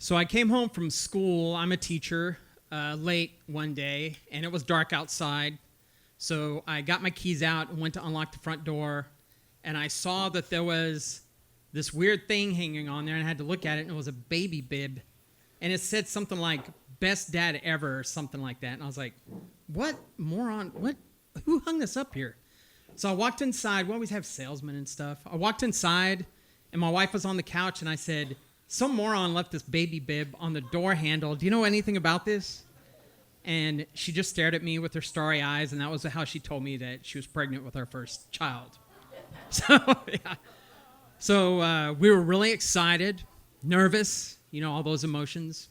So I came home from school. I'm a teacher, late one day, and it was dark outside. So I got my keys out and went to unlock the front door, and I saw that there was this weird thing hanging on there, and I had to look at it, and it was a baby bib. And it said something like, "Best dad ever," or something like that. And I was like, what moron? What? Who hung this up here? So I walked inside. We always have salesmen and stuff. I walked inside, and my wife was on the couch, and I said, "Some moron left this baby bib on the door handle. Do you know anything about this?" And she just stared at me with her starry eyes, and that was how she told me that she was pregnant with our first child. So, yeah. So we were really excited, nervous, all those emotions.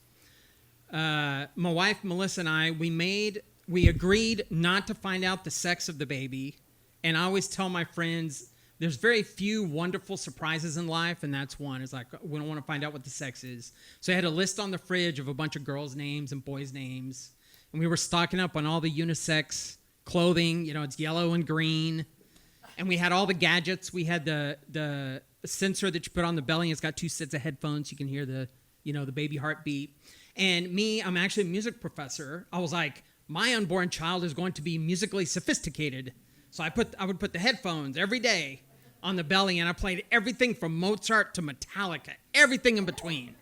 My wife, Melissa, and I, we agreed not to find out the sex of the baby. And I always tell my friends, there's very few wonderful surprises in life, and that's one. It's like, we don't want to find out what the sex is. So I had a list on the fridge of a bunch of girls' names and boys' names. And we were stocking up on all the unisex clothing. It's yellow and green. And we had all the gadgets. We had the sensor that you put on the belly. It's got 2 sets of headphones. You can hear the baby heartbeat. And me, I'm actually a music professor. I was like, my unborn child is going to be musically sophisticated. So I would put the headphones every day on the belly, and I played everything from Mozart to Metallica, everything in between.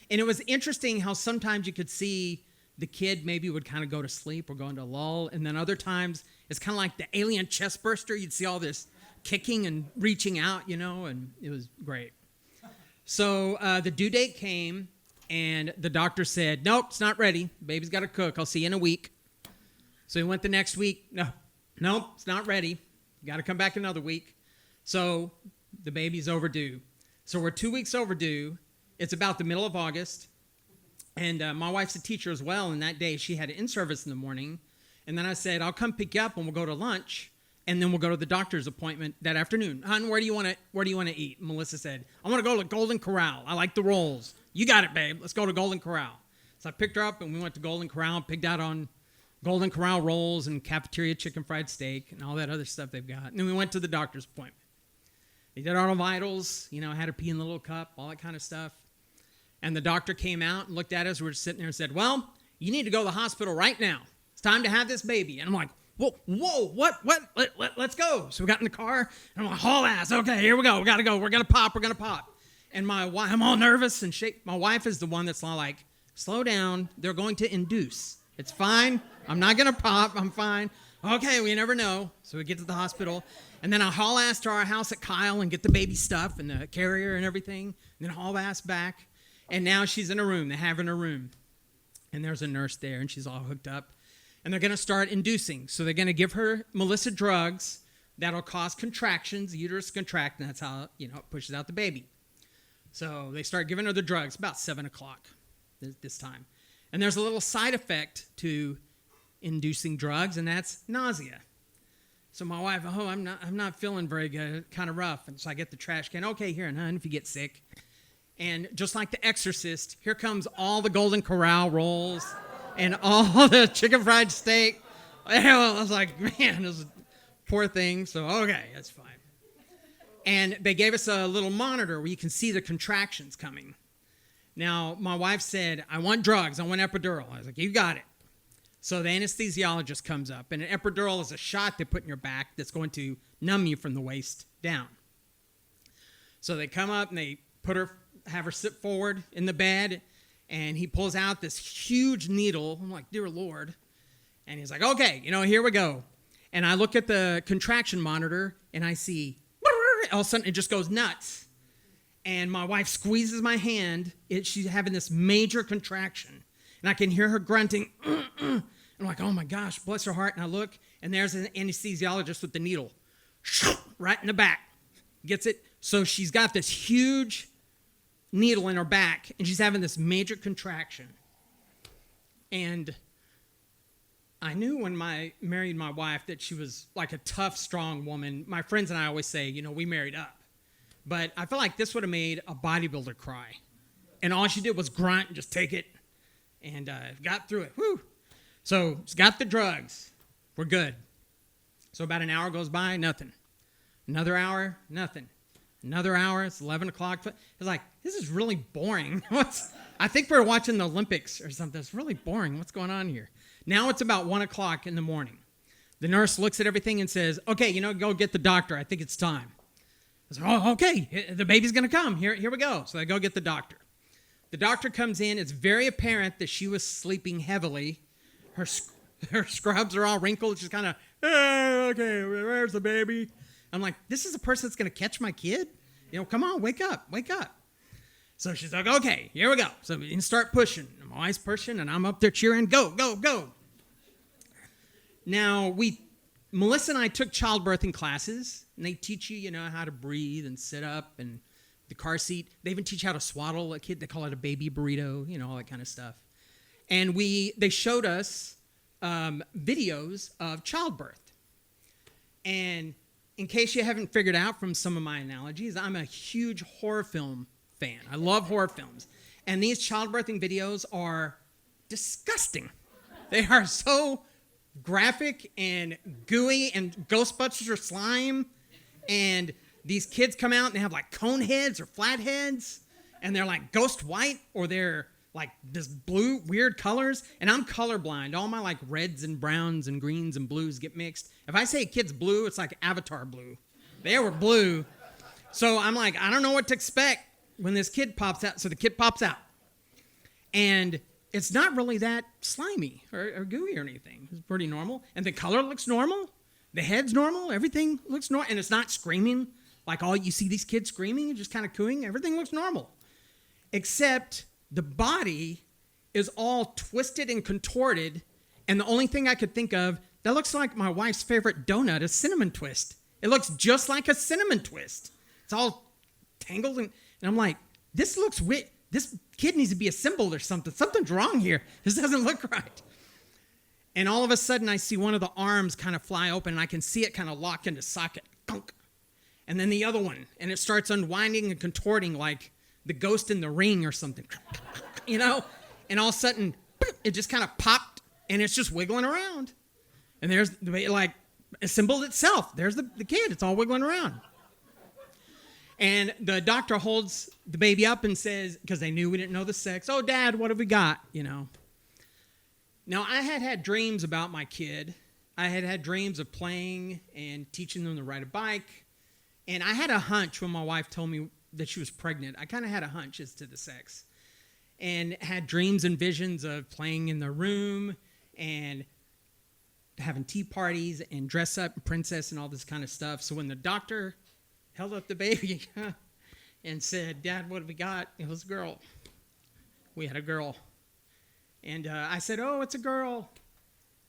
And it was interesting how sometimes you could see the kid maybe would kind of go to sleep or go into a lull, and then other times it's kind of like the alien chest burster. You'd see all this kicking and reaching out, and it was great. So the due date came, and the doctor said, "Nope, it's not ready. Baby's got to cook. I'll see you in a week." So he went the next week. Nope, it's not ready. You got to come back another week. So the baby's overdue. So we're 2 weeks overdue. It's about the middle of August. And my wife's a teacher as well. And that day she had an in-service in the morning. And then I said, "I'll come pick you up and we'll go to lunch. And then we'll go to the doctor's appointment that afternoon. Hon, where do you want to eat?" Melissa said, "I want to go to Golden Corral. I like the rolls." "You got it, babe. Let's go to Golden Corral." So I picked her up and we went to Golden Corral, picked out on Golden Corral rolls and cafeteria chicken fried steak and all that other stuff they've got. And then we went to the doctor's appointment. They did our vitals, had her pee in the little cup, all that kind of stuff. And the doctor came out and looked at us. We were sitting there and said, "Well, you need to go to the hospital right now. It's time to have this baby." And I'm like, whoa, what? Let's go. So we got in the car, and I'm like, haul ass. Okay, here we go. We got to go. We're going to pop. And my wife, I'm all nervous and shake. My wife is the one that's like, "Slow down. They're going to induce. It's fine. I'm not going to pop. I'm fine." Okay, we never know. So we get to the hospital. And then I haul ass to our house at Kyle and get the baby stuff and the carrier and everything. And then haul ass back. And now she's in a room. They have her in a room. And there's a nurse there, and she's all hooked up. And they're going to start inducing. So they're going to give her, Melissa, drugs that'll cause contractions. The uterus contract, and that's how, it pushes out the baby. So they start giving her the drugs about 7 o'clock this time. And there's a little side effect to inducing drugs, and that's nausea. So my wife, I'm not feeling very good, kind of rough. And so I get the trash can. "Okay, here, hon, if you get sick." And just like The Exorcist, here comes all the Golden Corral rolls and all the chicken fried steak. I was like, man, this is a poor thing. So, okay, that's fine. And they gave us a little monitor where you can see the contractions coming. Now, my wife said, "I want drugs. I want epidural." I was like, "You got it." So the anesthesiologist comes up, and an epidural is a shot they put in your back that's going to numb you from the waist down. So they come up, and they have her sit forward in the bed, and he pulls out this huge needle. I'm like, dear Lord. And he's like, "Okay, here we go." And I look at the contraction monitor, and I see, all of a sudden, it just goes nuts. And my wife squeezes my hand. She's having this major contraction. And I can hear her grunting. I'm like, oh my gosh, bless her heart. And I look, and there's an anesthesiologist with the needle right in the back. Gets it? So she's got this huge needle in her back, and she's having this major contraction. And I knew when I married my wife that she was like a tough, strong woman. My friends and I always say, we married up. But I feel like this would have made a bodybuilder cry. And all she did was grunt and just take it. And got through it. Whew. So she's got the drugs. We're good. So about an hour goes by, nothing. Another hour, nothing. Another hour, it's 11 o'clock. It's like, this is really boring. I think we're watching the Olympics or something. It's really boring. What's going on here? Now it's about 1 o'clock in the morning. The nurse looks at everything and says, okay, go get the doctor. I think it's time. I said, oh, okay, the baby's going to come. Here we go. So I go get the doctor. The doctor comes in. It's very apparent that she was sleeping heavily. Her scrubs are all wrinkled. She's kind of, okay, where's the baby? I'm like, this is a person that's going to catch my kid? Come on, wake up. So she's like, okay, here we go. So we can start pushing. My wife's pushing, and I'm up there cheering, go. Now, Melissa and I took childbirthing classes, and they teach you, how to breathe and sit up and the car seat. They even teach you how to swaddle a kid. They call it a baby burrito, all that kind of stuff. And they showed us videos of childbirth. And in case you haven't figured out from some of my analogies, I'm a huge horror film fan. I love horror films. And these childbirthing videos are disgusting. They are so graphic and gooey and Ghostbusters or slime. And these kids come out and they have like cone heads or flat heads. And they're like ghost white or they're like this blue, weird colors. And I'm colorblind. All my like reds and browns and greens and blues get mixed. If I say a kid's blue, it's like Avatar blue. They were blue. So I'm like, I don't know what to expect when this kid pops out. So the kid pops out. And it's not really that slimy or gooey or anything. It's pretty normal. And the color looks normal. The head's normal. Everything looks normal. And it's not screaming. Like all you see these kids screaming and just kind of cooing. Everything looks normal. Except the body is all twisted and contorted. And the only thing I could think of, that looks like my wife's favorite donut, a cinnamon twist. It looks just like a cinnamon twist. It's all tangled. And I'm like, this looks weird. This kid needs to be assembled or something. Something's wrong here. This doesn't look right. And all of a sudden, I see one of the arms kind of fly open, and I can see it kind of lock into socket. Gunk. And then the other one. And it starts unwinding and contorting like the ghost in the ring or something. And all of a sudden, it just kind of popped, and it's just wiggling around. And there's, like, assembled itself. There's the kid. It's all wiggling around. And the doctor holds the baby up and says, because they knew we didn't know the sex, oh, Dad, what have we got, Now, I had dreams about my kid. I had dreams of playing and teaching them to ride a bike. And I had a hunch when my wife told me that she was pregnant. I kind of had a hunch as to the sex. And had dreams and visions of playing in the room and having tea parties and dress up princess and all this kind of stuff. So when the doctor held up the baby and said, Dad, what have we got? It was a girl. We had a girl. And I said, oh, it's a girl.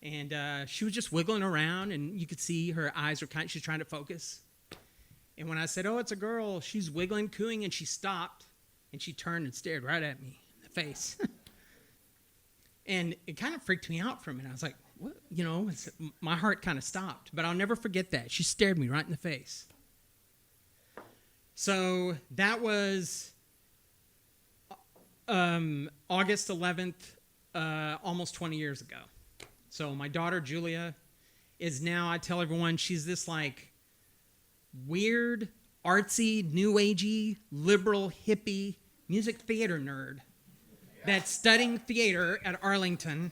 And she was just wiggling around, and you could see her eyes were she's trying to focus. And when I said, oh, it's a girl, she's wiggling, cooing, and she stopped. And she turned and stared right at me in the face. And it kind of freaked me out for a minute. I was like, what? My heart kind of stopped. But I'll never forget that. She stared me right in the face. So that was August 11th, almost 20 years ago. So my daughter, Julia, is now, I tell everyone, she's this like weird, artsy, new agey, liberal, hippie, music theater nerd that's studying theater at Arlington,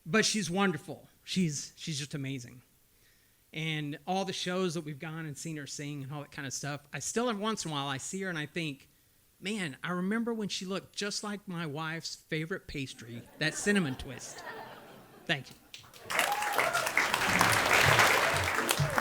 but she's wonderful. She's just amazing. And all the shows that we've gone and seen her sing and all that kind of stuff, I still every once in a while I see her and I think, man, I remember when she looked just like my wife's favorite pastry, that cinnamon twist. Thank you.